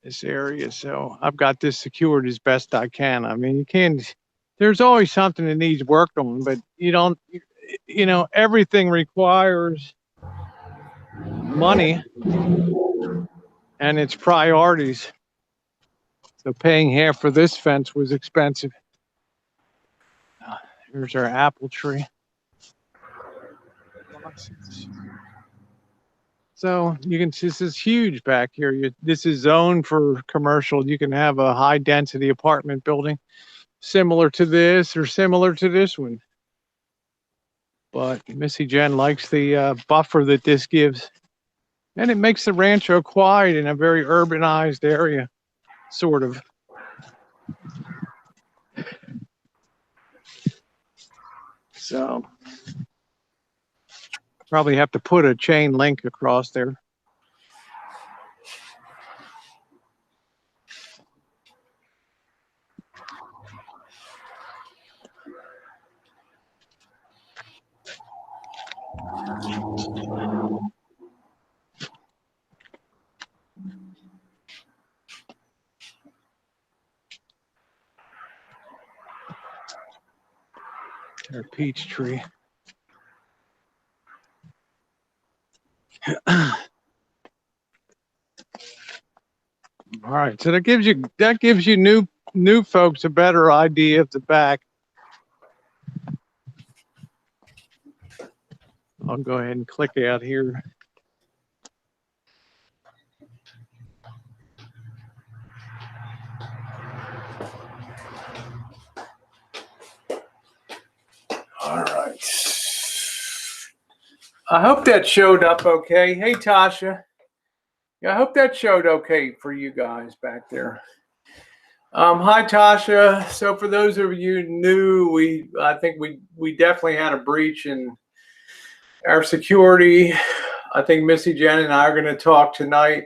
This area, so I've got this secured as best I can. I mean, there's always something that needs worked on, but everything requires money and its priorities. So paying half for this fence was expensive. Here's our apple tree. So you can see this is huge back here. This is zoned for commercial. You can have a high density apartment building. similar to this or similar to this one. But Missy Jenn likes the buffer that this gives. And it makes the Rancho quiet in a very urbanized area, sort of. So, probably have to put a chain link across there. Their peach tree. All right, so that gives you new folks a better idea of the back. I'll go ahead and click out here. All right. I hope that showed up okay. Hey, Tasha. Yeah, I hope that showed okay for you guys back there. Hi, Tasha. So for those of you new, I think we definitely had a breach in our security. I think Missy Jenn and I are going to talk tonight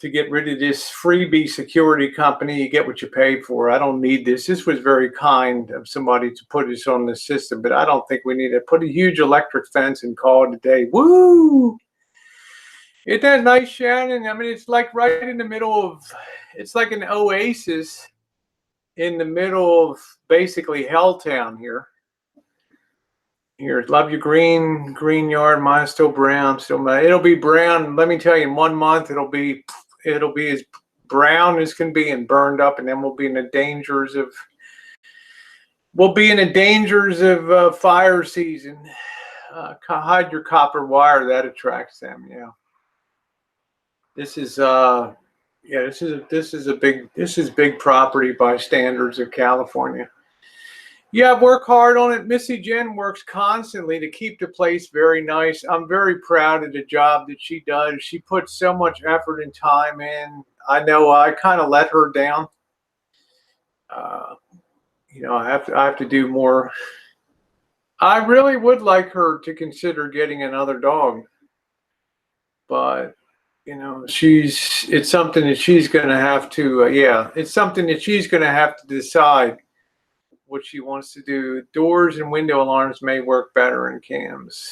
to get rid of this freebie security company. You get what you pay for. I don't need this. This was very kind of somebody to put this on the system, but I don't think we need to put a huge electric fence and call it a day. Woo! Isn't that nice, Shannon? I mean, it's like right in the middle of, it's like an oasis in the middle of basically Helltown here. Here, love you, green yard. Mine's still brown. It'll be brown. Let me tell you, in 1 month, it'll be as brown as can be and burned up, and then we'll be in the dangers of fire season. Hide your copper wire. That attracts them. Yeah. This is big property by standards of California. Yeah, work hard on it. Missy Jenn works constantly to keep the place very nice. I'm very proud of the job that she does. She puts so much effort and time in. I know I kind of let her down. I have to do more. I really would like her to consider getting another dog, but it's something that she's going to have to. It's something that she's going to have to decide what she wants to do. Doors and window alarms may work better in cams.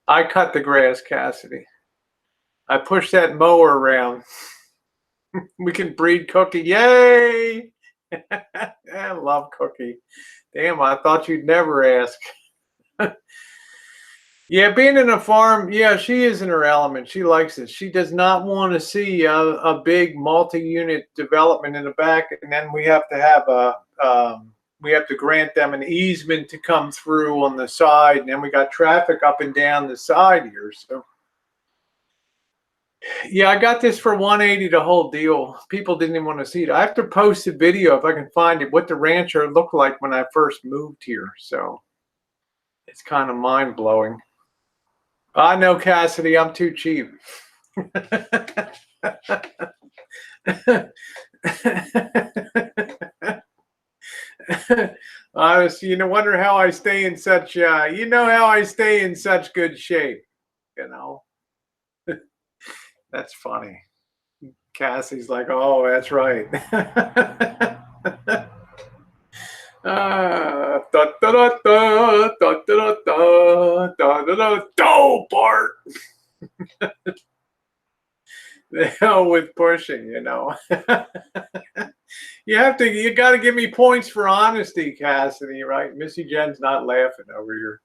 I cut the grass, Cassidy. I push that mower around. We can breed Cookie. Yay! I love Cookie. Damn, I thought you'd never ask. Yeah, being in a farm, yeah, she is in her element. She likes it. She does not want to see a big multi-unit development in the back, and then we have to have we have to grant them an easement to come through on the side, and then we got traffic up and down the side here. So, yeah, I got this for $180 the whole deal. People didn't even want to see it. I have to post a video if I can find it, what the Rancho looked like when I first moved here. So it's kind of mind-blowing. I know, Cassidy, I'm too cheap. Honestly, wonder how I stay in such how I stay in such good shape. That's funny. Cassie's like, oh, that's right. Bart. The hell with pushing, You got to give me points for honesty, Cassidy, right? Missy Jenn's not laughing over here.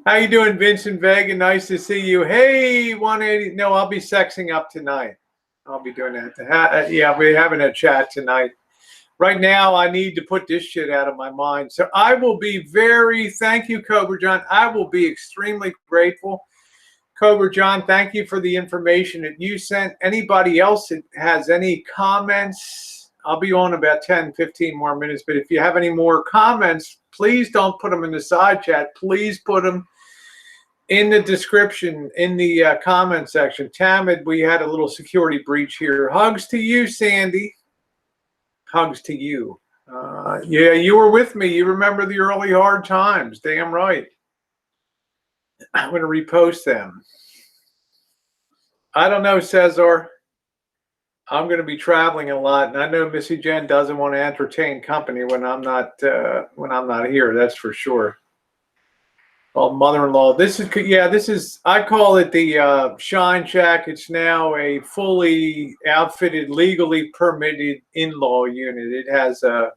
How you doing, Vincent Vega? Nice to see you. Hey, 180. No, I'll be sexing up tonight. I'll be doing that. Yeah, we're having a chat tonight. Right now, I need to put this shit out of my mind. So I will be thank you, Cobra John. I will be extremely grateful. Cobra John, thank you for the information that you sent. Anybody else that has any comments, I'll be on about 10, 15 more minutes. But if you have any more comments, please don't put them in the side chat. Please put them in the description, in the comment section. Tamid, we had a little security breach here. Hugs to you, Sandy. Hugs to you. Yeah, you were with me. You remember the early hard times. Damn right. I'm going to repost them. I don't know, Cesar. I'm going to be traveling a lot, and I know Missy Jenn doesn't want to entertain company when I'm not here. That's for sure. Well, mother-in-law. This is. I call it the Shine Shack. It's now a fully outfitted, legally permitted in-law unit. It has a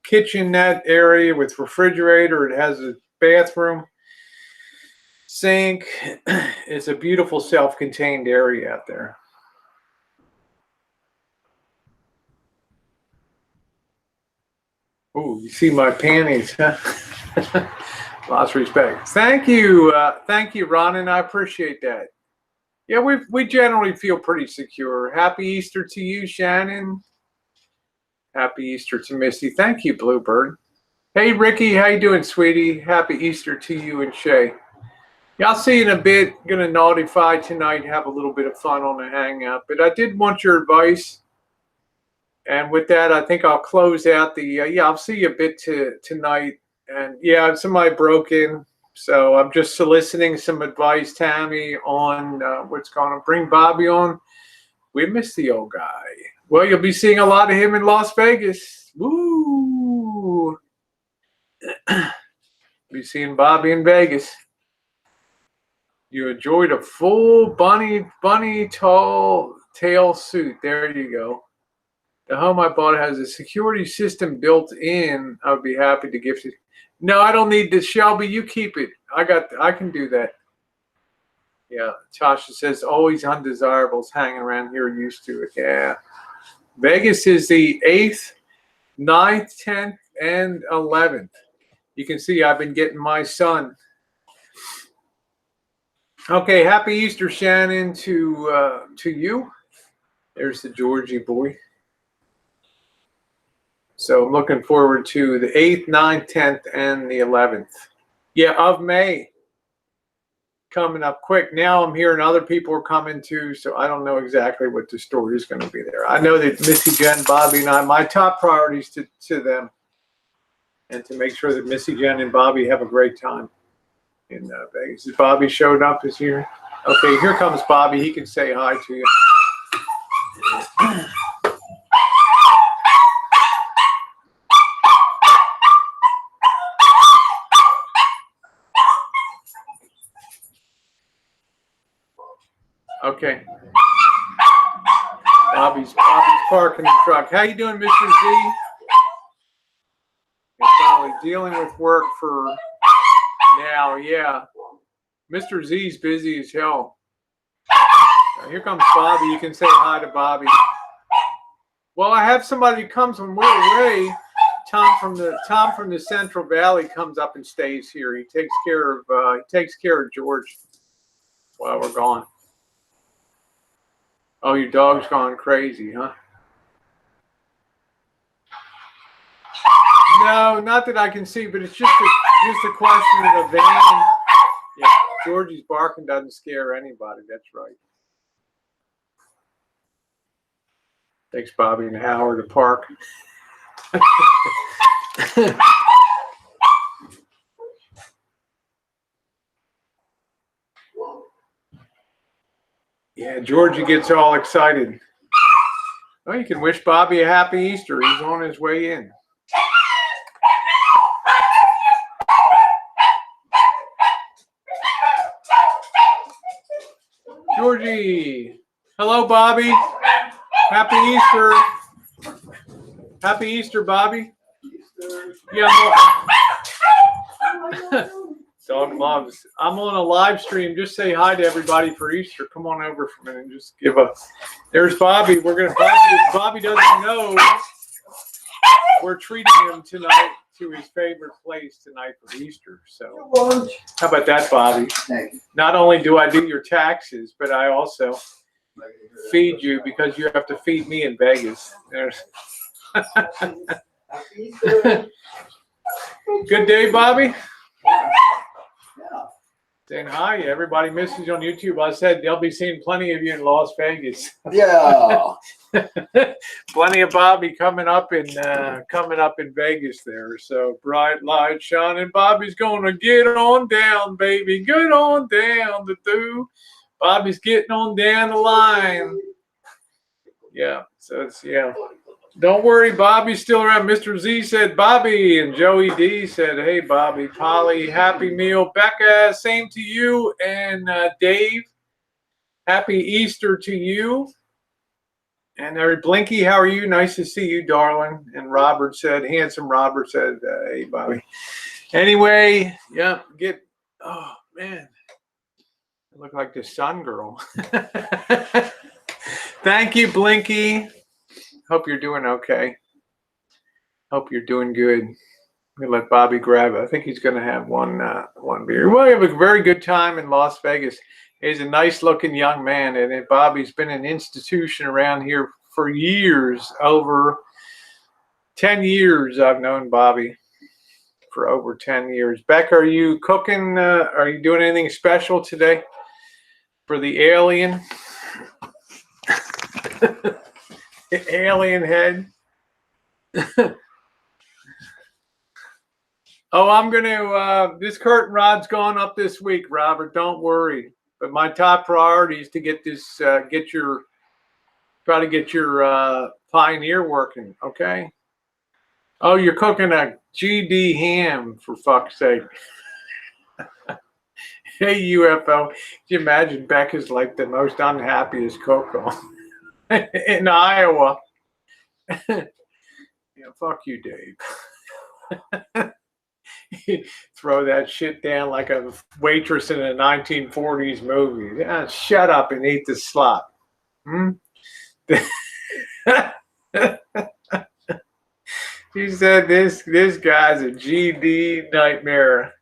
kitchenette area with refrigerator. It has a bathroom, sink. It's a beautiful self-contained area out there. Oh, you see my panties, huh? Lots of respect. Thank you, Ronan. I appreciate that. Yeah, we generally feel pretty secure. Happy Easter to you, Shannon. Happy Easter to Misty. Thank you, Bluebird. Hey, Ricky, how you doing, sweetie? Happy Easter to you and Shay. Yeah, I'll see you in a bit. Gonna naughtify tonight, have a little bit of fun on the hangout. But I did want your advice. And with that, I think I'll close out the, I'll see you a bit tonight. And yeah, somebody broke in. So I'm just soliciting some advice, Tammy, on what's going on. Bring Bobby on. We miss the old guy. Well, you'll be seeing a lot of him in Las Vegas. Woo! Be seeing Bobby in Vegas. You enjoyed a full bunny tall tail suit. There you go. The home I bought has a security system built in. I would be happy to gift it. No, I don't need this, Shelby. You keep it. I can do that. Yeah, Tasha says always undesirables hanging around here. Used to it. Yeah. Vegas is the 8th, 9th, 10th, and 11th. You can see I've been getting my son. Okay, happy Easter, Shannon, to you. There's the Georgie boy. So I'm looking forward to the 8th, 9th, 10th, and the 11th. Yeah, of May. Coming up quick. Now I'm hearing other people are coming too, so I don't know exactly what the story is going to be there. I know that Missy Jenn, Bobby, and I, my top priorities to them, and to make sure that Missy Jenn and Bobby have a great time in Vegas. Is Bobby showed up this year? Okay, here comes Bobby. He can say hi to you. Okay. Bobby's parking the truck. How you doing, Mr. Z? You're probably dealing with work for now, yeah. Mr. Z's busy as hell. Here comes Bobby. You can say hi to Bobby. Well, I have somebody who comes when we're away. Tom from the Central Valley comes up and stays here. He takes care of George while we're gone. Oh, your dog's gone crazy, huh? No, not that I can see, but it's just a question of a van. Yeah, Georgie's barking doesn't scare anybody. That's right. Takes Bobby an hour to park. Yeah, Georgie gets all excited. Well, you can wish Bobby a happy Easter. He's on his way in. Georgie. Hello, Bobby. Happy Easter. Happy Easter, Bobby. Yeah. Dog loves. I'm on a live stream. Just say hi to everybody for Easter. Come on over for a minute and just give up. There's Bobby. Bobby doesn't know we're treating him tonight to his favorite place tonight for Easter. So how about that, Bobby? Not only do I do your taxes, but I also feed you because you have to feed me in Vegas. There's good day, Bobby. Saying hi. Everybody misses you on YouTube. I said they'll be seeing plenty of you in Las Vegas. Yeah. Plenty of Bobby coming up in Vegas there. So bright light shining. Bobby's gonna get on down, baby. Get on down the through. Bobby's getting on down the line. Yeah. So it's Don't worry, Bobby's still around. Mr. Z said Bobby, and Joey D said, hey, Bobby, Polly, happy meal. Becca, same to you. And Dave, happy Easter to you. And Blinky, how are you? Nice to see you, darling. And Robert said, handsome Robert said, hey, Bobby. Anyway, yeah, oh, man. I look like the sun girl. Thank you, Blinky. Hope you're doing okay. Hope you're doing good. I'm gonna let Bobby grab it. I think he's gonna have one beer. Well, we have a very good time in Las Vegas. He's a nice-looking young man, and Bobby's been an institution around here for years. Over 10 years, I've known Bobby for over 10 years. Beck, are you cooking? Are you doing anything special today for the alien? Alien head. Oh, I'm going to, this curtain rod's going up this week, Robert. Don't worry. But my top priority is to get this, try to get your Pioneer working, okay? Oh, you're cooking a GD ham, for fuck's sake. Hey, UFO. Can you imagine Beck is like the most unhappiest cook in Iowa? Yeah, fuck you, Dave. Throw that shit down like a waitress in a 1940s movie. Yeah, shut up and eat the slop. He said this guy's a GD nightmare.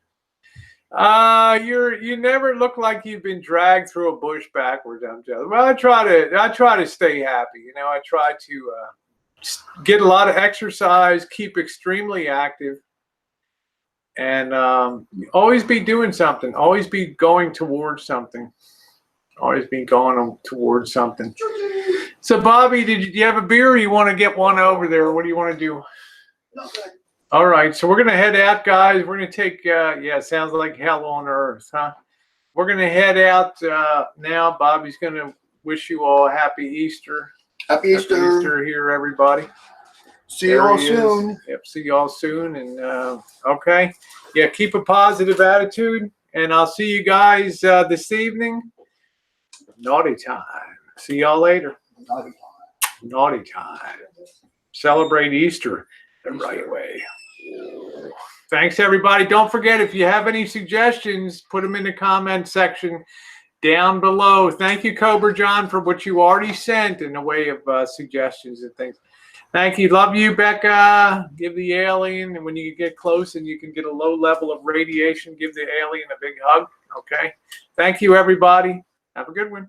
You never look like you've been dragged through a bush backwards. I'm jealous. Well, I try to stay happy. You know, I try to get a lot of exercise, keep extremely active, and always be doing something. Always be going towards something. Always be going towards something. So, Bobby, do you have a beer, or you want to get one over there? What do you want to do? All right, so we're going to head out, guys. We're going to take, it sounds like hell on earth, huh? We're going to head out now. Bobby's going to wish you all a happy Easter. Happy Easter. Happy Easter here, everybody. See you all soon. Yep, see you all soon. And, okay. Yeah, keep a positive attitude. And I'll see you guys this evening. Naughty time. See y'all later. Naughty time. Naughty time. Celebrate Easter the right way. Thanks, everybody. Don't forget, if you have any suggestions, put them in the comment section down below. Thank you, Cobra John, for what you already sent in the way of suggestions and things. Thank you. Love you, Becca. Give the alien, and when you get close and you can get a low level of radiation, give the alien a big hug. Okay. Thank you, everybody. Have a good one.